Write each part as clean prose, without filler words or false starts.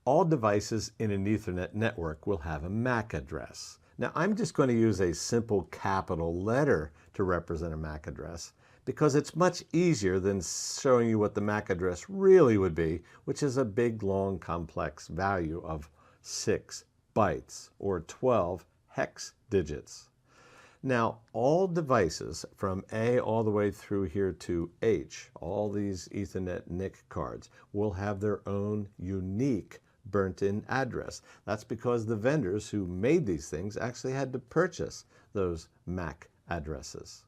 All devices in an Ethernet network will have a MAC address. Now, I'm just going to use a simple capital letter to represent a MAC address because it's much easier than showing you what the MAC address really would be, which is a big, long, complex value of 6 bytes or 12 hex digits. Now, all devices from A all the way through here to H, all these Ethernet NIC cards, will have their own unique burnt-in address. That's because the vendors who made these things actually had to purchase those MAC addresses.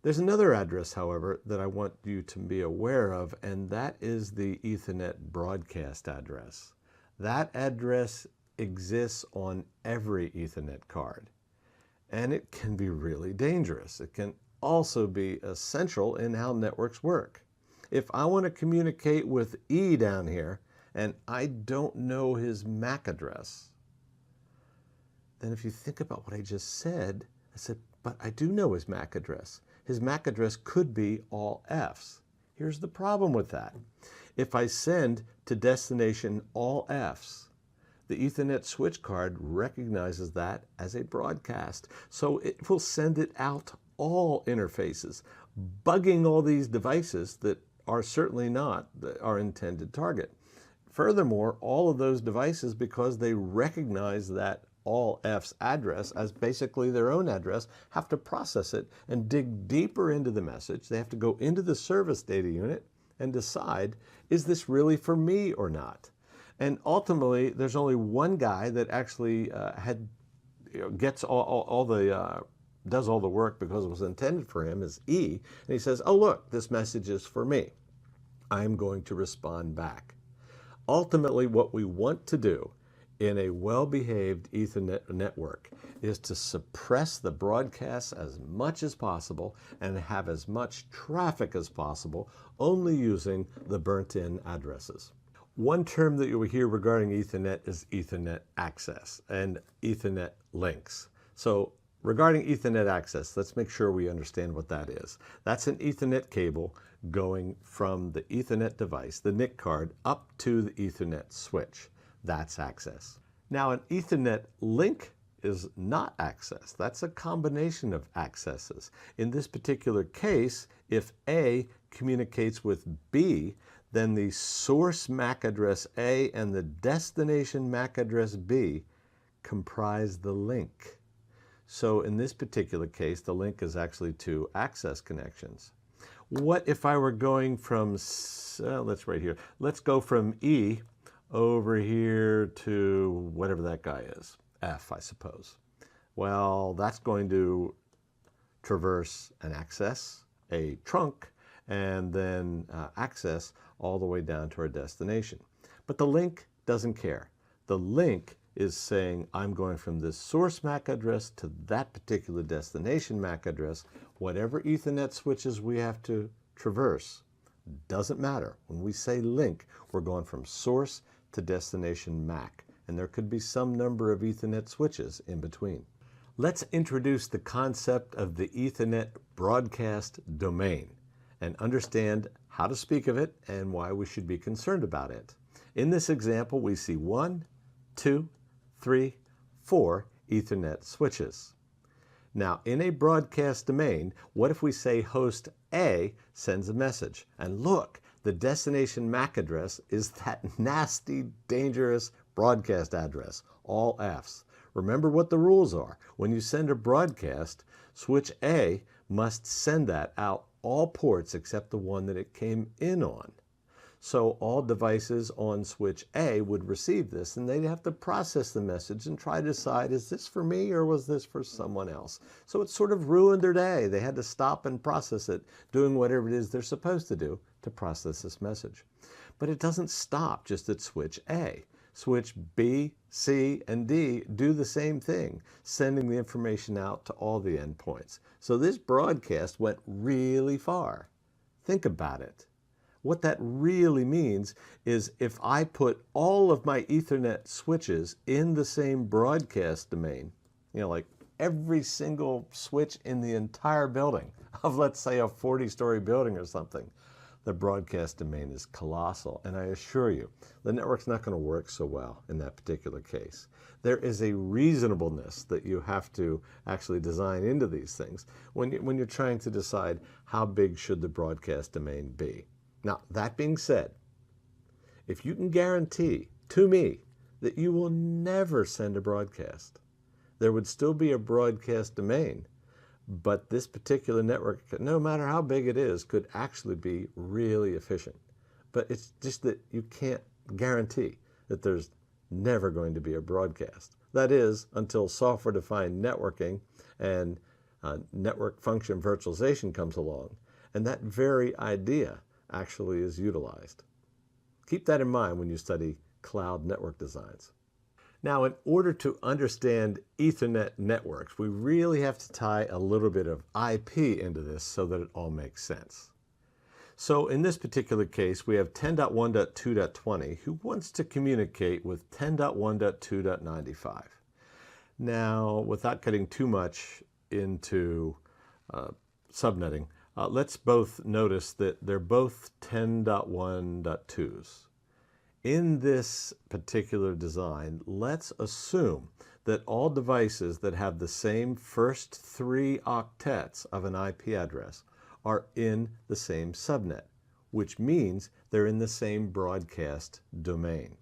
There's another address, however, that I want you to be aware of, and that is the Ethernet broadcast address. That address exists on every Ethernet card, and it can be really dangerous. It can also be essential in how networks work. If I want to communicate with E down here, and I don't know his MAC address, then if you think about what I just said, I said, but I do know his MAC address. His MAC address could be all Fs. Here's the problem with that. If I send to destination all Fs, the Ethernet switch card recognizes that as a broadcast. So it will send it out all interfaces, bugging all these devices that are certainly not our intended target. Furthermore, all of those devices, because they recognize that all F's address as basically their own address, have to process it and dig deeper into the message. They have to go into the service data unit and decide, is this really for me or not? And ultimately, there's only one guy that actually gets does all the work because it was intended for him, is E. And he says, oh, look, this message is for me. I'm going to respond back. Ultimately, what we want to do in a well-behaved Ethernet network is to suppress the broadcasts as much as possible and have as much traffic as possible, only using the burnt-in addresses. One term that you will hear regarding Ethernet is Ethernet access and Ethernet links. So regarding Ethernet access, let's make sure we understand what that is. That's an Ethernet cable going from the Ethernet device, the NIC card, up to the Ethernet switch. That's access. Now, an Ethernet link is not access. That's a combination of accesses. In this particular case, if A communicates with B, then the source MAC address A and the destination MAC address B comprise the link. So in this particular case, the link is actually two access connections. What if I were going from, let's go from E over here to whatever that guy is, F, I suppose. Well, that's going to traverse and access a trunk and then access all the way down to our destination. But the link doesn't care. The link is saying, I'm going from this source MAC address to that particular destination MAC address. Whatever Ethernet switches we have to traverse, doesn't matter. When we say link, we're going from source to destination MAC, and there could be some number of Ethernet switches in between. Let's introduce the concept of the Ethernet broadcast domain and understand how to speak of it and why we should be concerned about it. In this example, we see 1, 2, 3, 4 Ethernet switches. Now, in a broadcast domain, what if we say host A sends a message? And look, the destination MAC address is that nasty, dangerous broadcast address, all Fs. Remember what the rules are. When you send a broadcast, switch A must send that out all ports except the one that it came in on. So all devices on switch A would receive this, and they'd have to process the message and try to decide, is this for me or was this for someone else? So it sort of ruined their day. They had to stop and process it, doing whatever it is they're supposed to do to process this message. But it doesn't stop just at switch A. Switch B, C, and D do the same thing, sending the information out to all the endpoints. So this broadcast went really far. Think about it. What that really means is if I put all of my Ethernet switches in the same broadcast domain, like every single switch in the entire building of, let's say, a 40-story building or something, the broadcast domain is colossal, and I assure you, the network's not going to work so well in that particular case. There is a reasonableness that you have to actually design into these things when you're trying to decide how big should the broadcast domain be. Now, that being said, if you can guarantee to me that you will never send a broadcast, there would still be a broadcast domain, but this particular network, no matter how big it is, could actually be really efficient. But it's just that you can't guarantee that there's never going to be a broadcast. That is, until software-defined networking and network function virtualization comes along, and that very idea actually is utilized. Keep that in mind when you study cloud network designs. Now, in order to understand Ethernet networks, we really have to tie a little bit of IP into this so that it all makes sense. So in this particular case, we have 10.1.2.20 who wants to communicate with 10.1.2.95. Now, without getting too much into subnetting, let's both notice that they're both 10.1.2s. In this particular design, let's assume that all devices that have the same first 3 octets of an IP address are in the same subnet, which means they're in the same broadcast domain.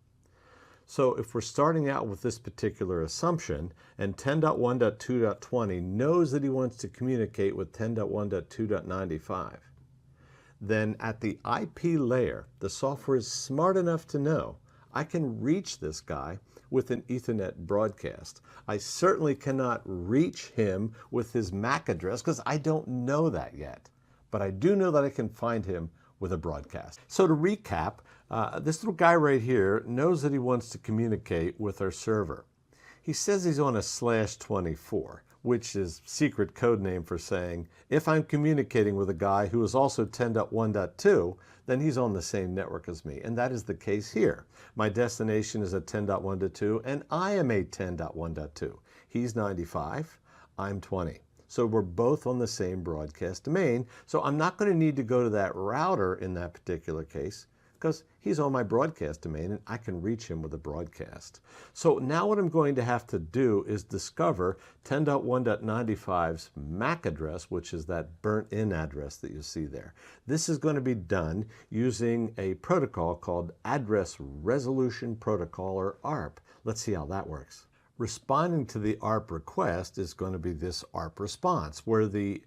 So if we're starting out with this particular assumption, and 10.1.2.20 knows that he wants to communicate with 10.1.2.95, then at the IP layer, the software is smart enough to know I can reach this guy with an Ethernet broadcast. I certainly cannot reach him with his MAC address because I don't know that yet. But I do know that I can find him with a broadcast. So to recap, this little guy right here knows that he wants to communicate with our server. He says he's on a /24, which is secret code name for saying, if I'm communicating with a guy who is also 10.1.2, then he's on the same network as me. And that is the case here. My destination is at 10.1.2, and I am a 10.1.2. He's 95, I'm 20. So we're both on the same broadcast domain. So I'm not going to need to go to that router in that particular case because he's on my broadcast domain and I can reach him with a broadcast. So now what I'm going to have to do is discover 10.1.95's MAC address, which is that burnt-in address that you see there. This is going to be done using a protocol called Address Resolution Protocol, or ARP. Let's see how that works. Responding to the ARP request is going to be this ARP response, where the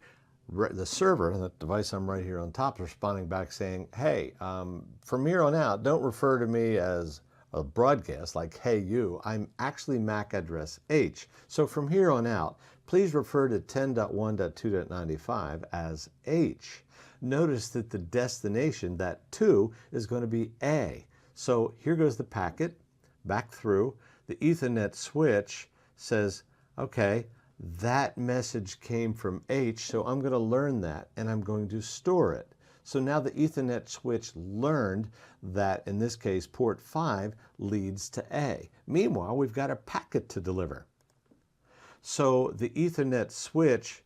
server, the device I'm right here on top, is responding back saying, hey, from here on out, don't refer to me as a broadcast like, hey, you. I'm actually MAC address H. So from here on out, please refer to 10.1.2.95 as H. Notice that the destination, that 2, is going to be A. So here goes the packet back through. The Ethernet switch says, okay, that message came from H, so I'm going to learn that and I'm going to store it. So now the Ethernet switch learned that, in this case, port 5 leads to A. Meanwhile, we've got a packet to deliver. So the Ethernet switch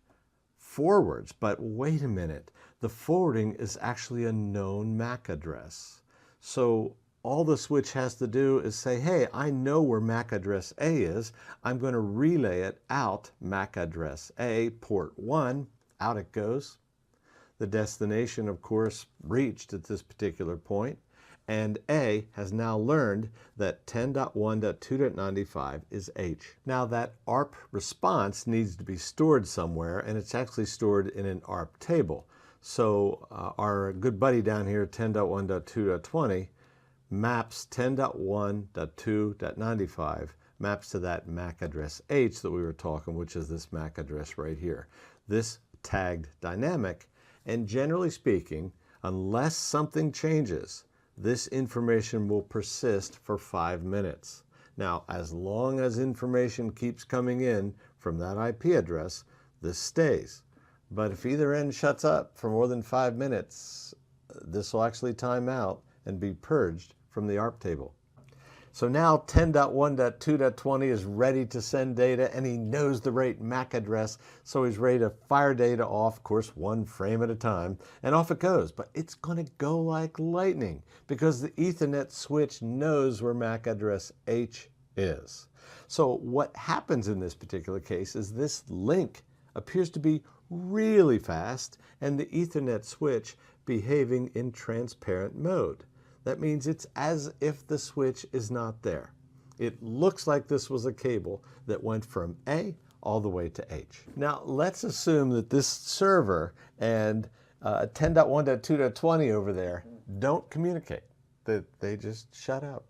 forwards, but wait a minute, the forwarding is actually a known MAC address. So all the switch has to do is say, hey, I know where MAC address A is. I'm going to relay it out, MAC address A, port 1, out it goes. The destination, of course, reached at this particular point, and A has now learned that 10.1.2.95 is H. Now that ARP response needs to be stored somewhere, and it's actually stored in an ARP table. So our good buddy down here, 10.1.2.20, maps 10.1.2.95, maps to that MAC address H that we were talking, which is this MAC address right here. This tagged dynamic, and generally speaking, unless something changes, this information will persist for 5 minutes. Now, as long as information keeps coming in from that IP address, this stays. But if either end shuts up for more than 5 minutes, this will actually time out and be purged from the ARP table. So now 10.1.2.20 is ready to send data, and he knows the right MAC address, so he's ready to fire data off, of course, one frame at a time, and off it goes. But it's going to go like lightning because the Ethernet switch knows where MAC address H is. So what happens in this particular case is this link appears to be really fast, and the Ethernet switch behaving in transparent mode. That means it's as if the switch is not there. It looks like this was a cable that went from A all the way to H. Now let's assume that this server and 10.1.2.20 over there don't communicate, that they just shut out.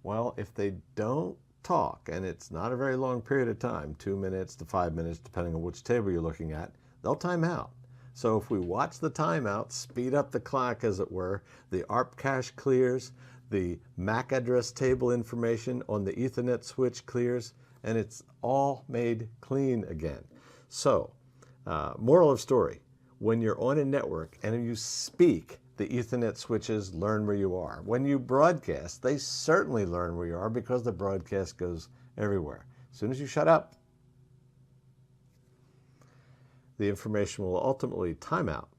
Well, if they don't talk, and it's not a very long period of time, 2 minutes to 5 minutes, depending on which table you're looking at, they'll time out. So if we watch the timeout, speed up the clock as it were, the ARP cache clears, the MAC address table information on the Ethernet switch clears, and it's all made clean again. So, moral of story, when you're on a network and you speak, the Ethernet switches learn where you are. When you broadcast, they certainly learn where you are because the broadcast goes everywhere. As soon as you shut up, the information will ultimately time out,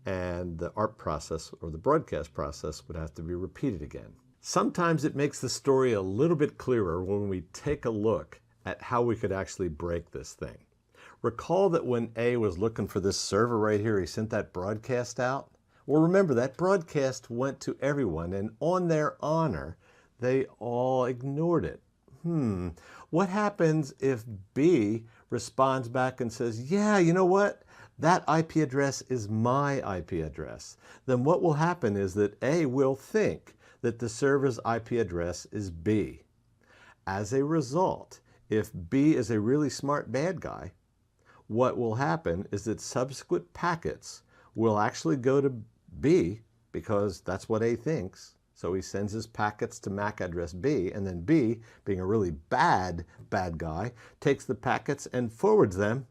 and the ARP process or the broadcast process would have to be repeated again. Sometimes it makes the story a little bit clearer when we take a look at how we could actually break this thing. Recall that when A was looking for this server right here, he sent that broadcast out. Well, remember, that broadcast went to everyone, and on their honor, they all ignored it. What happens if B responds back and says, yeah, you know what? That IP address is my IP address. Then what will happen is that A will think that the server's IP address is B. As a result, if B is a really smart bad guy, what will happen is that subsequent packets will actually go to B because that's what A thinks. So he sends his packets to MAC address B, and then B, being a really bad guy, takes the packets and forwards them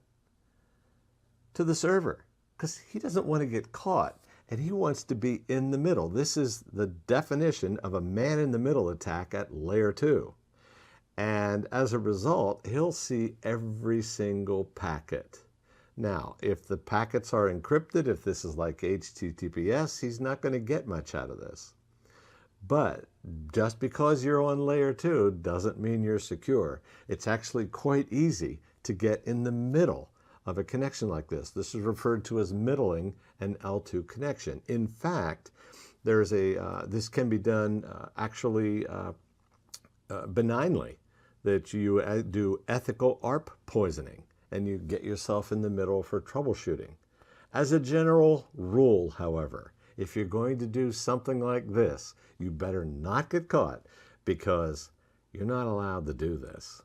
to the server because he doesn't want to get caught, and he wants to be in the middle. This is the definition of a man-in-the-middle attack at layer 2. And as a result, he'll see every single packet. Now, if the packets are encrypted, if this is like HTTPS, he's not going to get much out of this. But just because you're on layer 2 doesn't mean you're secure. It's actually quite easy to get in the middle of a connection like this. This is referred to as middling an L2 connection. In fact, there's this can be done benignly, that you do ethical ARP poisoning and you get yourself in the middle for troubleshooting. As a general rule, however, if you're going to do something like this, you better not get caught because you're not allowed to do this.